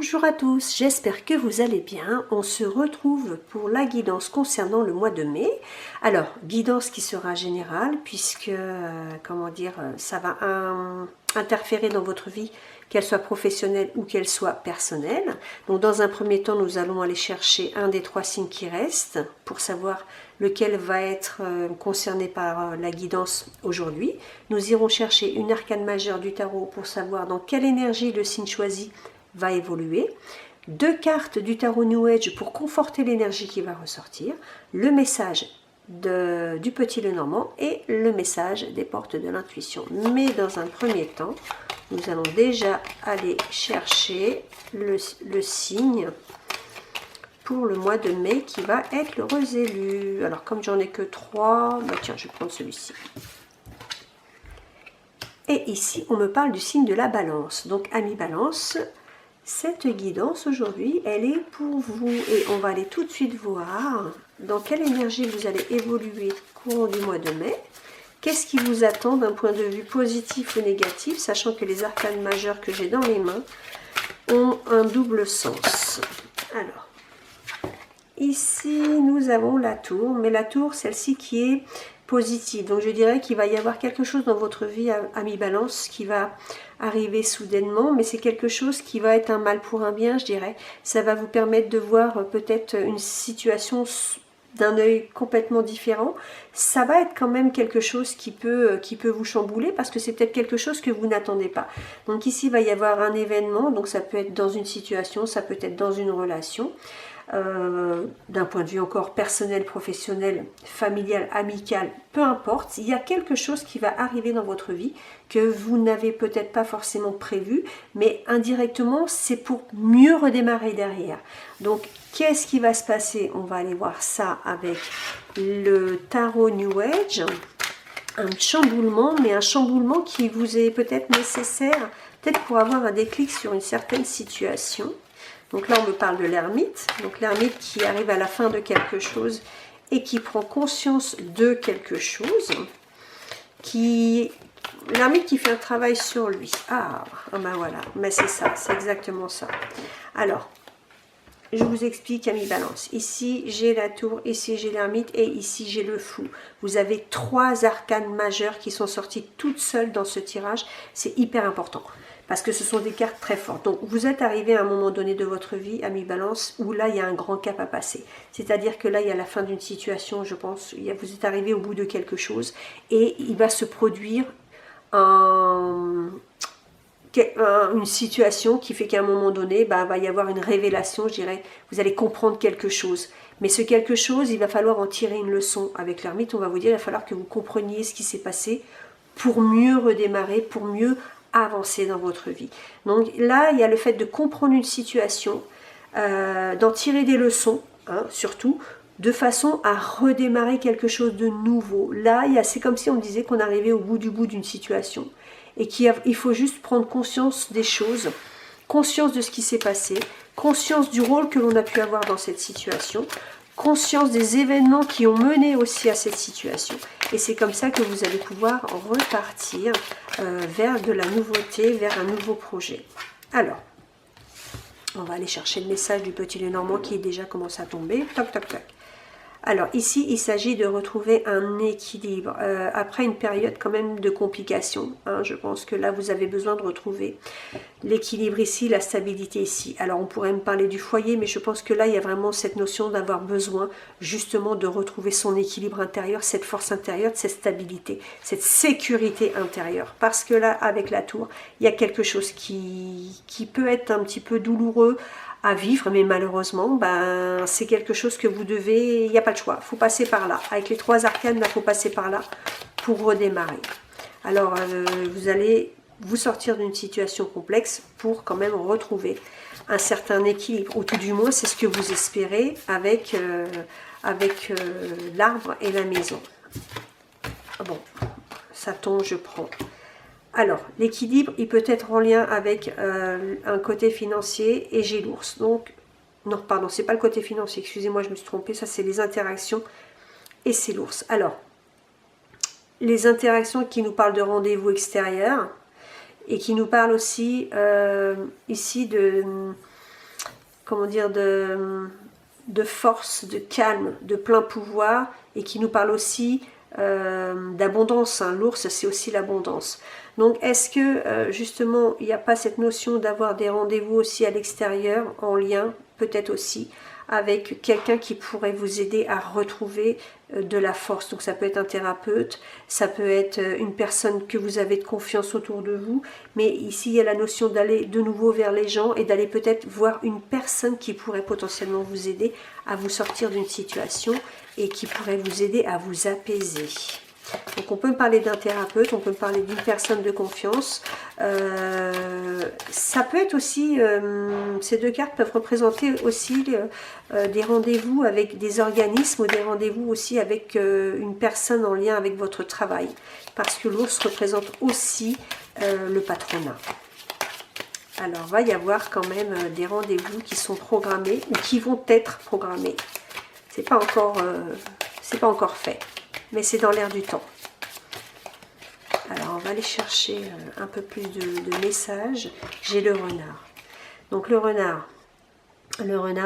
Bonjour à tous, j'espère que vous allez bien. On se retrouve pour la guidance concernant le mois de mai. Alors, guidance qui sera générale puisque, ça va interférer dans votre vie, qu'elle soit professionnelle ou qu'elle soit personnelle. Donc dans un premier temps, nous allons aller chercher un des 3 signes qui restent pour savoir lequel va être concerné par la guidance aujourd'hui. Nous irons chercher une arcane majeure du tarot pour savoir dans quelle énergie le signe choisi va évoluer. 2 cartes du tarot New Age pour conforter l'énergie qui va ressortir. Le message du petit Lenormand et le message des portes de l'intuition. Mais dans un premier temps, nous allons déjà aller chercher le signe pour le mois de mai qui va être l'heureux élu. Alors comme j'en ai que 3, tiens, je vais prendre celui-ci. Et ici, on me parle du signe de la balance. Donc, amis balance, cette guidance aujourd'hui, elle est pour vous. Et on va aller tout de suite voir dans quelle énergie vous allez évoluer courant du mois de mai. Qu'est-ce qui vous attend d'un point de vue positif ou négatif, sachant que les arcanes majeures que j'ai dans les mains ont un double sens. Alors, ici, nous avons la tour, mais la tour, celle-ci qui est positive. Donc, je dirais qu'il va y avoir quelque chose dans votre vie, ami balance, qui va arriver soudainement, mais c'est quelque chose qui va être un mal pour un bien, je dirais. Ça va vous permettre de voir peut-être une situation d'un œil complètement différent. Ça va être quand même quelque chose qui peut vous chambouler parce que c'est peut-être quelque chose que vous n'attendez pas. Donc ici, il va y avoir un événement, donc ça peut être dans une situation, ça peut être dans une relation. D'un point de vue encore personnel, professionnel, familial, amical, peu importe, il y a quelque chose qui va arriver dans votre vie que vous n'avez peut-être pas forcément prévu, mais indirectement, c'est pour mieux redémarrer derrière. Donc, qu'est-ce qui va se passer? On va aller voir ça avec le tarot New Age. Un chamboulement, mais un chamboulement qui vous est peut-être nécessaire, peut-être pour avoir un déclic sur une certaine situation. Donc là, on me parle de l'ermite. Donc l'ermite qui arrive à la fin de quelque chose et qui prend conscience de quelque chose. L'ermite qui fait un travail sur lui. Ah ben voilà, mais c'est ça, c'est exactement ça. Alors, je vous explique, amis balance. Ici, j'ai la tour, ici, j'ai l'ermite et ici, j'ai le fou. Vous avez 3 arcanes majeures qui sont sorties toutes seules dans ce tirage. C'est hyper important parce que ce sont des cartes très fortes. Donc, vous êtes arrivé à un moment donné de votre vie, amis balance, où là, il y a un grand cap à passer. C'est-à-dire que là, il y a la fin d'une situation, je pense. Vous êtes arrivé au bout de quelque chose et il va se produire une situation qui fait qu'à un moment donné, va y avoir une révélation, je dirais, vous allez comprendre quelque chose. Mais ce quelque chose, il va falloir en tirer une leçon. Avec l'ermite, on va vous dire, il va falloir que vous compreniez ce qui s'est passé pour mieux redémarrer, pour mieux avancer dans votre vie. Donc là, il y a le fait de comprendre une situation, d'en tirer des leçons, surtout, de façon à redémarrer quelque chose de nouveau. Là, c'est comme si on disait qu'on arrivait au bout d'une situation et qu'il faut juste prendre conscience des choses, conscience de ce qui s'est passé, conscience du rôle que l'on a pu avoir dans cette situation, conscience des événements qui ont mené aussi à cette situation. Et c'est comme ça que vous allez pouvoir repartir vers de la nouveauté, vers un nouveau projet. Alors, on va aller chercher le message du petit Lenormand qui est déjà commencé à tomber. Toc, toc, toc. Alors ici, il s'agit de retrouver un équilibre après une période quand même de complications. Je pense que là, vous avez besoin de retrouver l'équilibre ici, la stabilité ici. Alors on pourrait me parler du foyer, mais je pense que là, il y a vraiment cette notion d'avoir besoin justement de retrouver son équilibre intérieur, cette force intérieure, cette stabilité, cette sécurité intérieure. Parce que là, avec la tour, il y a quelque chose qui peut être un petit peu douloureux à vivre, mais malheureusement, c'est quelque chose que vous devez, il n'y a pas le choix, il faut passer par là. Avec les 3 arcanes, il faut passer par là pour redémarrer. Alors, vous allez vous sortir d'une situation complexe pour quand même retrouver un certain équilibre, ou tout du moins, c'est ce que vous espérez avec l'arbre et la maison. Bon, ça tombe, je prends. Alors, l'équilibre, il peut être en lien avec un côté financier et j'ai l'ours. Donc, non, pardon, c'est pas le côté financier, excusez-moi, je me suis trompée, ça c'est les interactions et c'est l'ours. Alors, les interactions qui nous parlent de rendez-vous extérieurs et qui nous parlent aussi ici de comment dire, de force, de calme, de plein pouvoir, et qui nous parle aussi d'abondance. Hein. L'ours, c'est aussi l'abondance. Donc, est-ce que justement, il n'y a pas cette notion d'avoir des rendez-vous aussi à l'extérieur, en lien, peut-être aussi, avec quelqu'un qui pourrait vous aider à retrouver de la force. Donc ça peut être un thérapeute, ça peut être une personne que vous avez de confiance autour de vous, mais ici il y a la notion d'aller de nouveau vers les gens et d'aller peut-être voir une personne qui pourrait potentiellement vous aider à vous sortir d'une situation et qui pourrait vous aider à vous apaiser. Donc on peut parler d'un thérapeute, on peut parler d'une personne de confiance. Ça peut être aussi, ces deux cartes peuvent représenter aussi des rendez-vous avec des organismes ou des rendez-vous aussi avec une personne en lien avec votre travail. Parce que l'ours représente aussi le patronat. Alors, il va y avoir quand même des rendez-vous qui sont programmés ou qui vont être programmés. C'est pas encore fait, mais c'est dans l'air du temps. Alors, on va aller chercher un peu plus de messages. J'ai le renard. Donc, le renard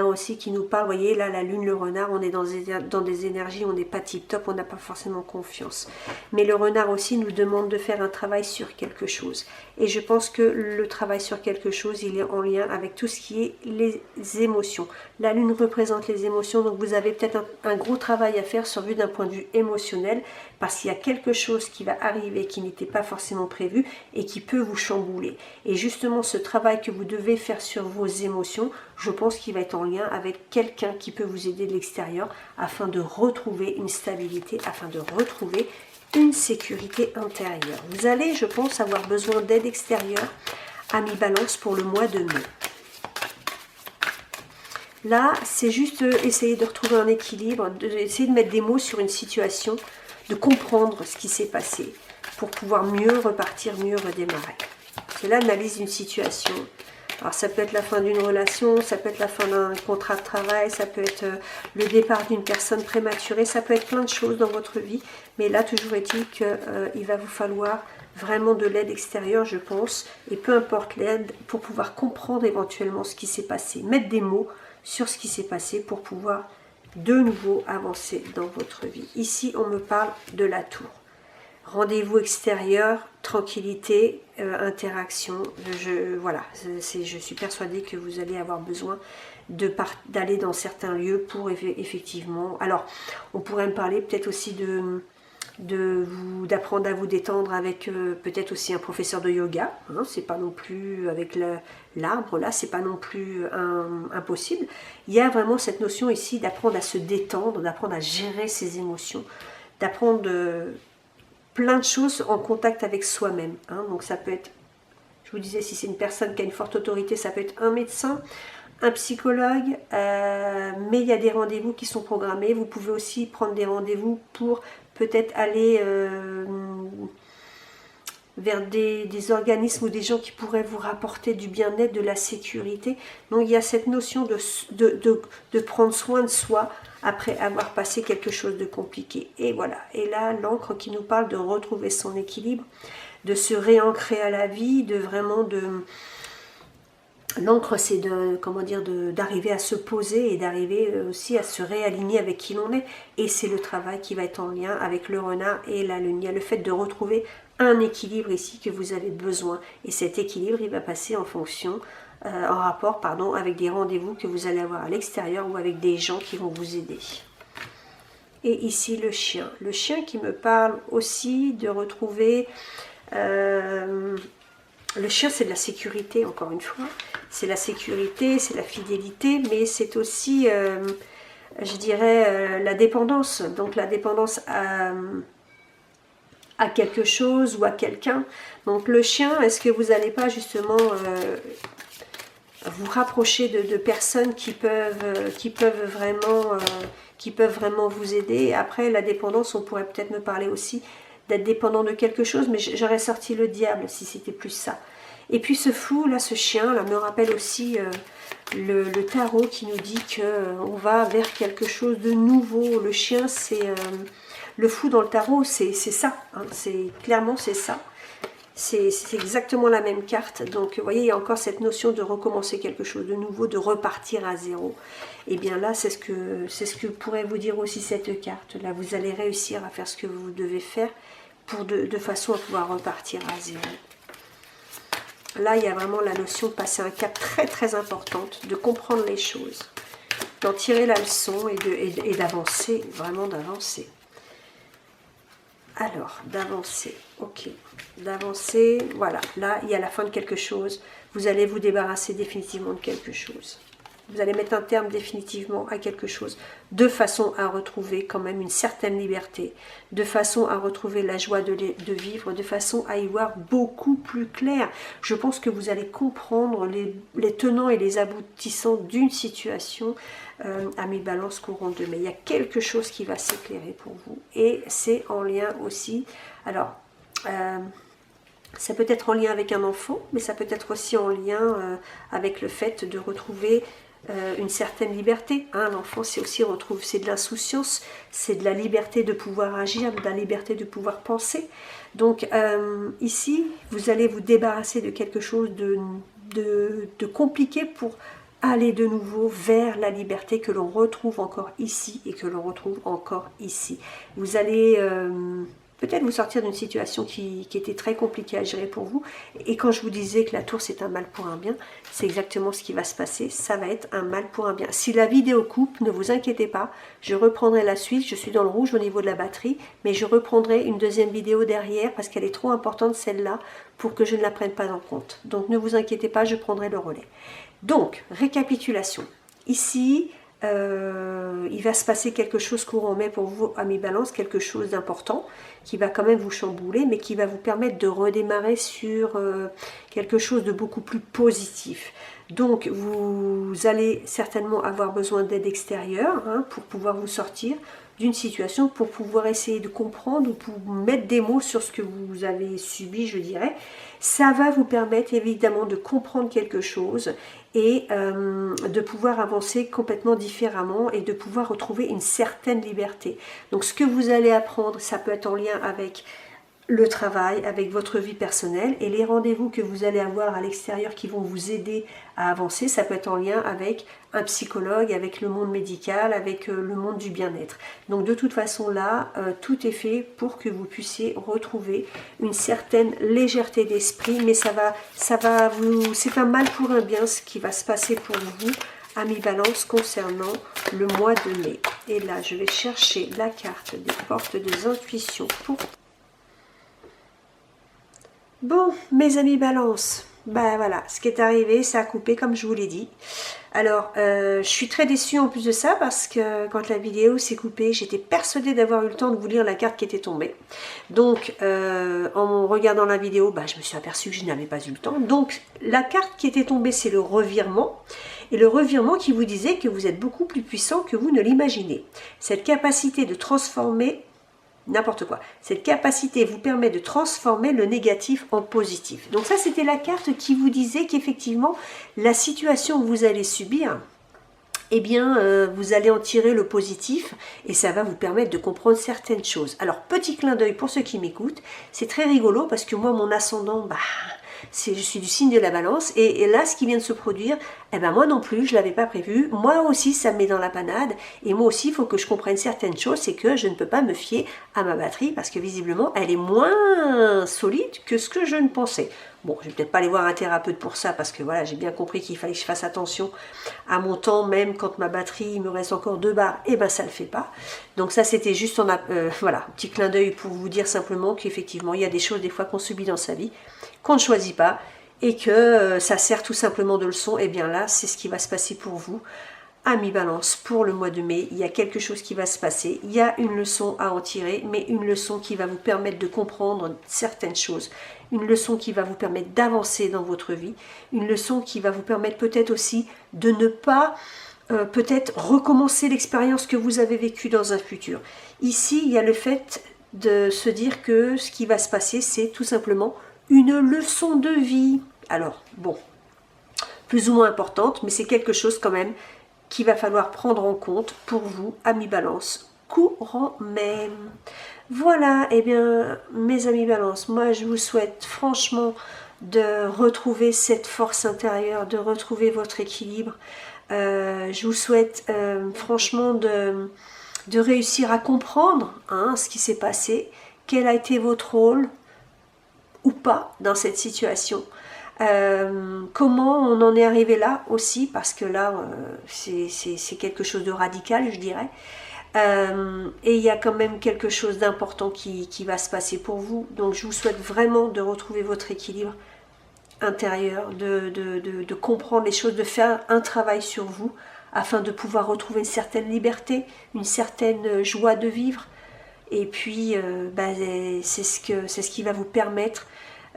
aussi qui nous parle. Vous voyez, là, la lune, le renard, on est dans des énergies, on n'est pas tip-top, on n'a pas forcément confiance. Mais le renard aussi nous demande de faire un travail sur quelque chose. Et je pense que le travail sur quelque chose, il est en lien avec tout ce qui est les émotions. La lune représente les émotions, donc vous avez peut-être un gros travail à faire sur vue d'un point de vue émotionnel, parce qu'il y a quelque chose qui va arriver qui n'était pas forcément prévu et qui peut vous chambouler. Et justement, ce travail que vous devez faire sur vos émotions, je pense qu'il va être en lien avec quelqu'un qui peut vous aider de l'extérieur afin de retrouver une stabilité, afin de retrouver une sécurité intérieure. Vous allez, je pense, avoir besoin d'aide extérieure à mi-balance pour le mois de mai. Là, c'est juste essayer de retrouver un équilibre, essayer de mettre des mots sur une situation, de comprendre ce qui s'est passé pour pouvoir mieux repartir, mieux redémarrer. C'est l'analyse d'une situation. Alors ça peut être la fin d'une relation, ça peut être la fin d'un contrat de travail, ça peut être le départ d'une personne prématurée, ça peut être plein de choses dans votre vie. Mais là, toujours est-il qu'il va vous falloir vraiment de l'aide extérieure, je pense. Et peu importe l'aide, pour pouvoir comprendre éventuellement ce qui s'est passé. Mettre des mots sur ce qui s'est passé pour pouvoir de nouveau avancer dans votre vie. Ici, on me parle de la tour. Rendez-vous extérieur, tranquillité, interaction. Voilà, je suis persuadée que vous allez avoir besoin d'aller dans certains lieux pour effectivement... Alors, on pourrait me parler peut-être aussi d'apprendre à vous détendre avec peut-être aussi un professeur de yoga. Hein, c'est pas non plus avec l'arbre, là, c'est pas non plus impossible. Il y a vraiment cette notion ici d'apprendre à se détendre, d'apprendre à gérer ses émotions, d'apprendre... plein de choses en contact avec soi-même. Hein. Donc ça peut être, je vous disais, si c'est une personne qui a une forte autorité, ça peut être un médecin, un psychologue, mais il y a des rendez-vous qui sont programmés. Vous pouvez aussi prendre des rendez-vous pour peut-être aller vers des organismes ou des gens qui pourraient vous rapporter du bien-être, de la sécurité. Donc il y a cette notion de prendre soin de soi après avoir passé quelque chose de compliqué. Et voilà, et là l'encre qui nous parle de retrouver son équilibre, de se réancrer à la vie, de vraiment l'encre c'est d'arriver à se poser et d'arriver aussi à se réaligner avec qui l'on est. Et c'est le travail qui va être en lien avec le renard et la lune. Il y a le fait de retrouver un équilibre ici que vous avez besoin. Et cet équilibre, il va passer en rapport avec des rendez-vous que vous allez avoir à l'extérieur ou avec des gens qui vont vous aider. Et ici le chien. Le chien qui me parle aussi de retrouver... le chien, c'est de la sécurité, encore une fois. C'est la sécurité, c'est la fidélité, mais c'est aussi, je dirais, la dépendance. Donc la dépendance à quelque chose ou à quelqu'un. Donc le chien, est-ce que vous n'allez pas justement vous rapprocher de personnes qui peuvent vraiment vous aider? Après, la dépendance, on pourrait peut-être me parler aussi d'être dépendant de quelque chose, mais j'aurais sorti le diable si c'était plus ça. Et puis ce fou, là, ce chien, là, me rappelle aussi le tarot qui nous dit qu'on va vers quelque chose de nouveau. Le chien, c'est... le fou dans le tarot, c'est ça. Hein, clairement, c'est ça. C'est exactement la même carte. Donc, vous voyez, il y a encore cette notion de recommencer quelque chose de nouveau, de repartir à zéro. Et bien là, c'est ce que pourrait vous dire aussi cette carte. Là, vous allez réussir à faire ce que vous devez faire pour de façon à pouvoir repartir à zéro. Là, il y a vraiment la notion de passer un cap très très importante, de comprendre les choses, d'en tirer la leçon et d'avancer, vraiment d'avancer. Alors, d'avancer, ok, d'avancer, voilà, là, il y a la fin de quelque chose, vous allez vous débarrasser définitivement de quelque chose. Vous allez mettre un terme définitivement à quelque chose, de façon à retrouver quand même une certaine liberté, de façon à retrouver la joie de vivre, de façon à y voir beaucoup plus clair. Je pense que vous allez comprendre les tenants et les aboutissants d'une situation. Amis Balance, courant de mai, il y a quelque chose qui va s'éclairer pour vous. Et c'est en lien aussi, alors, ça peut être en lien avec un enfant, mais ça peut être aussi en lien avec le fait de retrouver une certaine liberté. Hein, l'enfant, c'est aussi c'est de l'insouciance, c'est de la liberté de pouvoir agir, de la liberté de pouvoir penser. Donc ici, vous allez vous débarrasser de quelque chose de compliqué pour aller de nouveau vers la liberté que l'on retrouve encore ici et que l'on retrouve encore ici. Vous allez peut-être vous sortir d'une situation qui était très compliquée à gérer pour vous. Et quand je vous disais que la tour c'est un mal pour un bien, c'est exactement ce qui va se passer. Ça va être un mal pour un bien. Si la vidéo coupe, ne vous inquiétez pas, je reprendrai la suite. Je suis dans le rouge au niveau de la batterie, mais je reprendrai une deuxième vidéo derrière parce qu'elle est trop importante celle-là pour que je ne la prenne pas en compte. Donc ne vous inquiétez pas, je prendrai le relais. Donc, récapitulation. Ici, il va se passer quelque chose courant mai pour vous, amis Balance, quelque chose d'important qui va quand même vous chambouler, mais qui va vous permettre de redémarrer sur quelque chose de beaucoup plus positif. Donc, vous allez certainement avoir besoin d'aide extérieure hein, pour pouvoir vous sortir d'une situation, pour pouvoir essayer de comprendre ou pour mettre des mots sur ce que vous avez subi, je dirais. Ça va vous permettre évidemment de comprendre quelque chose et de pouvoir avancer complètement différemment et de pouvoir retrouver une certaine liberté. Donc ce que vous allez apprendre, ça peut être en lien avec le travail, avec votre vie personnelle et les rendez-vous que vous allez avoir à l'extérieur qui vont vous aider à avancer, ça peut être en lien avec un psychologue, avec le monde médical, avec le monde du bien-être. Donc de toute façon là, tout est fait pour que vous puissiez retrouver une certaine légèreté d'esprit, mais c'est un mal pour un bien ce qui va se passer pour vous, amis Balance, concernant le mois de mai. Et là, je vais chercher la carte des portes des intuitions pour... Bon, mes amis Balance, ben voilà, ce qui est arrivé, ça a coupé comme je vous l'ai dit. Alors, je suis très déçue en plus de ça parce que quand la vidéo s'est coupée, j'étais persuadée d'avoir eu le temps de vous lire la carte qui était tombée. Donc, en regardant la vidéo, ben, je me suis aperçue que je n'avais pas eu le temps. Donc, la carte qui était tombée, c'est le revirement. Et le revirement qui vous disait que vous êtes beaucoup plus puissant que vous ne l'imaginez. Cette capacité de transformer... n'importe quoi. Cette capacité vous permet de transformer le négatif en positif. Donc ça, c'était la carte qui vous disait qu'effectivement, la situation que vous allez subir, eh bien, vous allez en tirer le positif et ça va vous permettre de comprendre certaines choses. Alors, petit clin d'œil pour ceux qui m'écoutent, c'est très rigolo parce que moi, mon ascendant, je suis du signe de la Balance et là ce qui vient de se produire, eh ben moi non plus je l'avais pas prévu, moi aussi ça me met dans la panade et moi aussi il faut que je comprenne certaines choses, c'est que je ne peux pas me fier à ma batterie parce que visiblement elle est moins solide que ce que je ne pensais. Bon, je vais peut-être pas aller voir un thérapeute pour ça parce que voilà, j'ai bien compris qu'il fallait que je fasse attention à mon temps, même quand ma batterie, il me reste encore 2 barres, et ben ça le fait pas. Donc ça c'était juste, voilà, un petit clin d'œil pour vous dire simplement qu'effectivement il y a des choses des fois qu'on subit dans sa vie, qu'on ne choisit pas, et que ça sert tout simplement de leçon. Et bien là, c'est ce qui va se passer pour vous. Amis Balance, pour le mois de mai, il y a quelque chose qui va se passer, il y a une leçon à en tirer, mais une leçon qui va vous permettre de comprendre certaines choses, une leçon qui va vous permettre d'avancer dans votre vie, une leçon qui va vous permettre peut-être aussi de ne pas peut-être recommencer l'expérience que vous avez vécue dans un futur. Ici, il y a le fait de se dire que ce qui va se passer, c'est tout simplement une leçon de vie. Alors, bon, plus ou moins importante, mais c'est quelque chose quand même qu'il va falloir prendre en compte pour vous, amis Balance, courant même. Voilà, et bien mes amis Balance, moi je vous souhaite franchement de retrouver cette force intérieure, de retrouver votre équilibre. Je vous souhaite franchement de réussir à comprendre ce qui s'est passé, quel a été votre rôle ou pas dans cette situation. Comment on en est arrivé là aussi, parce que là c'est quelque chose de radical, je dirais. Et il y a quand même quelque chose d'important qui va se passer pour vous. Donc je vous souhaite vraiment de retrouver votre équilibre intérieur, de comprendre les choses, de faire un travail sur vous afin de pouvoir retrouver une certaine liberté, une certaine joie de vivre. Et puis c'est ce qui va vous permettre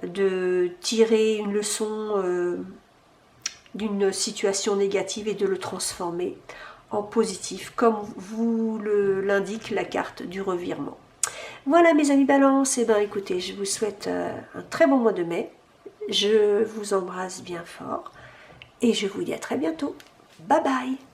de tirer une leçon d'une situation négative et de le transformer en positif, comme vous l'indique la carte du revirement. Voilà mes amis Balance, et écoutez, je vous souhaite un très bon mois de mai. Je vous embrasse bien fort et je vous dis à très bientôt. Bye bye.